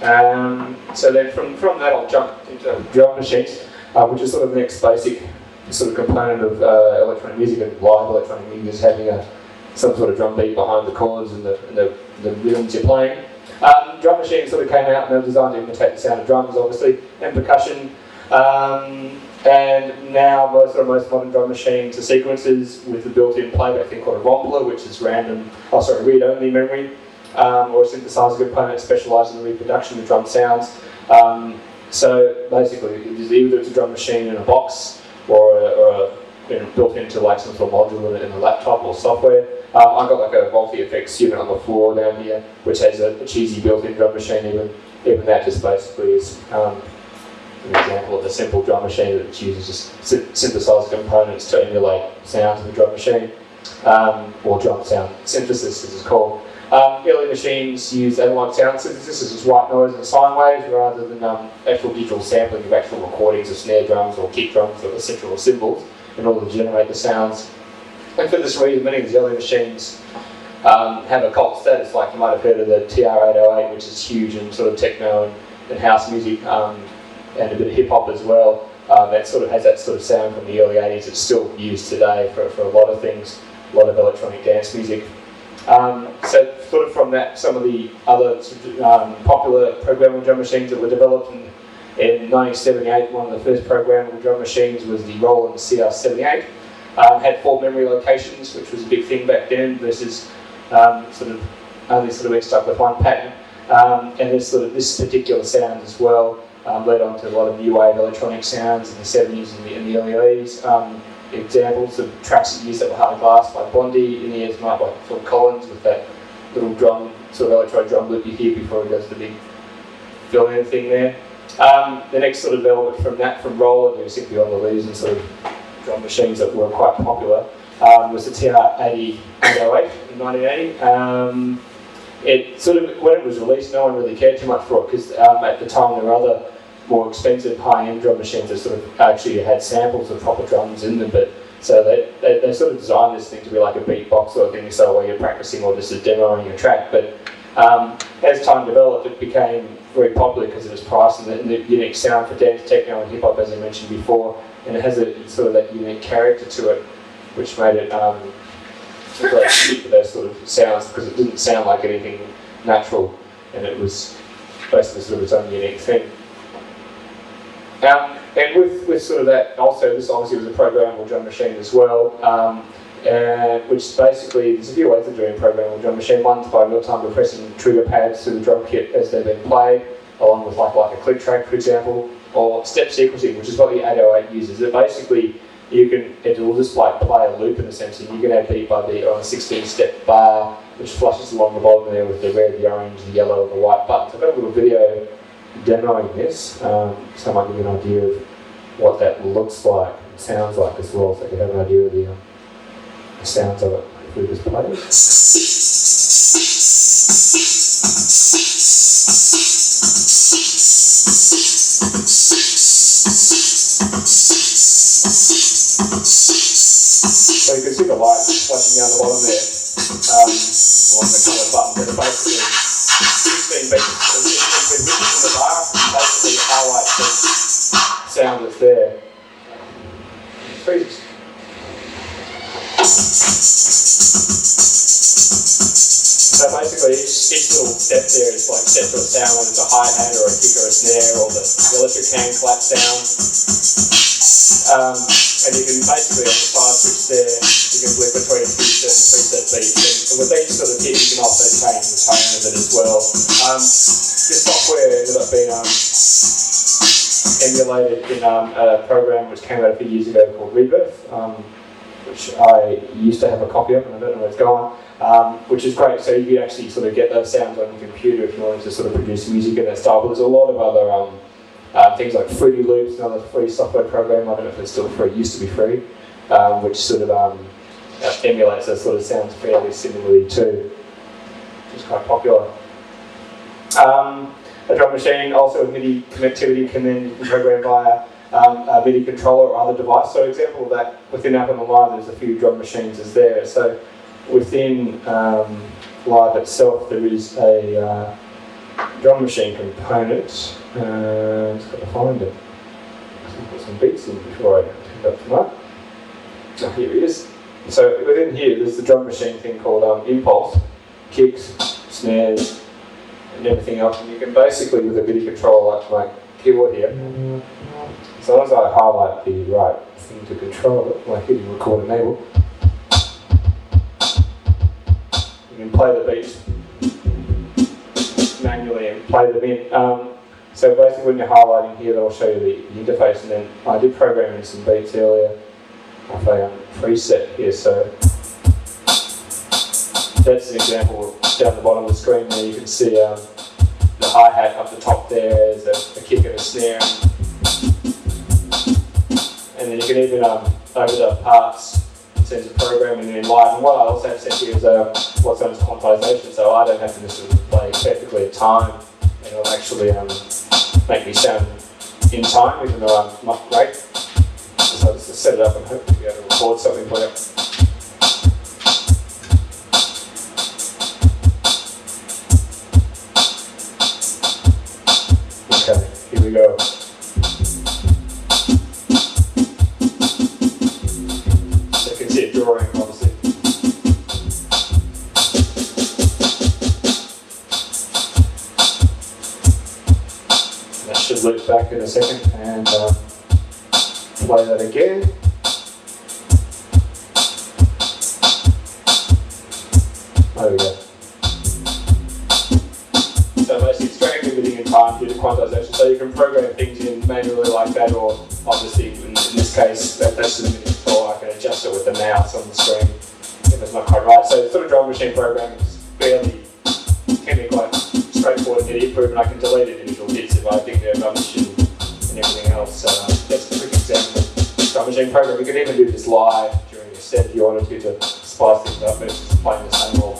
So then from that I'll jump into drum machines, which is sort of the next basic sort of component of electronic music, and live electronic music is having some sort of drum beat behind the chords and the rhythms you're playing. Drum machines sort of came out and they were designed to imitate the sound of drums, obviously, and percussion. And now most modern drum machines are sequencers with the built-in playback thing called a rompler, which is read-only memory, or a synthesizer component specialised in the reproduction of drum sounds. So basically, either it's a drum machine in a box or built into like some sort of module in a laptop or software. I've got like a multi-effects unit on the floor down here, which has a cheesy built-in drum machine. Even that just basically is an example of a simple drum machine that uses just synthesizer components to emulate sounds of the drum machine, or drum sound synthesis as it's called. Early machines use analog sound synthesis as white noise and sine waves rather than actual digital sampling of actual recordings of snare drums or kick drums or central cymbals in order to generate the sounds. And for this reason, many of these early machines have a cult status, like you might have heard of the TR-808, which is huge in sort of techno and house music, and a bit of hip-hop as well. That sort of has that sort of sound from the early 80s. It's still used today for a lot of things, a lot of electronic dance music. So sort of from that, some of the other popular programmable drum machines that were developed in 1978, one of the first programmable drum machines was the Roland CR78. Had 4 memory locations, which was a big thing back then, versus sort of only sort of being stuck with one pattern. And this particular sound as well led on to a lot of new wave electronic sounds in the 70s and the early 80s. Examples of tracks that used that were Hard Glass by Blondie, In the Air's Night by Phil Collins, with that little drum, sort of electro drum loop you hear before he does the big fill-in thing there. The next sort of development from Roland, who was simply on the leads and sort of drum machines that were quite popular, was the TR-808 in 1980. It sort of, when it was released, no one really cared too much for it because at the time there were other more expensive high-end drum machines that sort of actually had samples of proper drums in them, but so they sort of designed this thing to be like a beatbox sort of thing, so while you're practicing or just demoing your track. But as time developed, it became very popular because of its price and the unique sound for dance, techno, and hip-hop, as I mentioned before, and it has a sort of that unique character to it, which made it great fit for those sort of sounds because it didn't sound like anything natural, and it was basically sort of its own unique thing. And with sort of that, also this obviously was a programmable drum machine as well, which basically, there's a few ways of doing a programmable drum machine. One's by real-time depressing trigger pads through the drum kit as they're being played, along with like a click track, for example, or step sequencing, which is what the 808 uses. It basically, it will just like play a loop in a sense, and you can add beat by beat on a 16-step bar, which flushes along the bottom there with the red, the orange, the yellow, and the white buttons. I've got a little video demoing this, so I might give you an idea of what that looks like and sounds like as well, so you can have an idea of the sounds of it if we just play it. So you can see the light flashing down the bottom there, along the colour button, but basically 16 beats in the bar, and basically highlight the sound that's there. Freezes. So basically each little step there is like set to a sound, whether it's a hi-hat or a kick or a snare or the electric hand clap sound. And you can basically, on the side switch there, you can flip between a few certain preset beats. And with each sort of hit, you can also change the tone of it as well. This software ended up being emulated in a program which came out a few years ago called Rebirth, which I used to have a copy of, and I don't know where it's gone, which is great. So you can actually sort of get those sounds on your computer if you wanted to sort of produce music in that style. But there's a lot of other things like Fruity Loops, another free software program, I don't know if it's still free, it used to be free, which sort of emulates those sort of sounds fairly similarly too, which is quite popular. A drum machine also with MIDI connectivity can then program via a MIDI controller or other device. So example of that, within Apple Live there's a few drum machines is there. So within Live itself there is a drum machine component, and just got to find it. I'll put some beats in before I pick up from that. Oh, here it is. So within here, there's the drum machine thing called Impulse, kicks, snares, and everything else. And you can basically, with a MIDI controller like my keyboard here, as long as I highlight the right thing to control it, like hitting record enable, you can play the beat manually and play them in. So basically when you're highlighting here, that'll show you the interface, and then I did program in some beats earlier with a preset here, so that's an example down the bottom of the screen there. You can see the hi-hat up the top there, there's a kick and a snare, and then you can even overlap parts in terms of programming in live. And what I also have set here is what's known as quantization, so I don't have to necessarily play perfectly at time, and it'll actually make me sound in time, even though I'm not great. So I'll just set it up and hope to be able to record something for you. Okay, here we go. So you can see it drawing, obviously. And that should loop back in a second, and play that again. There we go. So basically it's tracking everything in time due to quantization. So you can program things in manually like that, or obviously in this case, that's the MIDI control. I can adjust it with the mouse on the screen if it's not quite right. So sort of drum machine programming is can be quite straightforward and MIDI proof, and I can delete individual bits if I think they're rubbish and everything else. So that's a quick example of drum machine program. You can even do this live during a set if you wanted to spice things up, but it's just playing the same old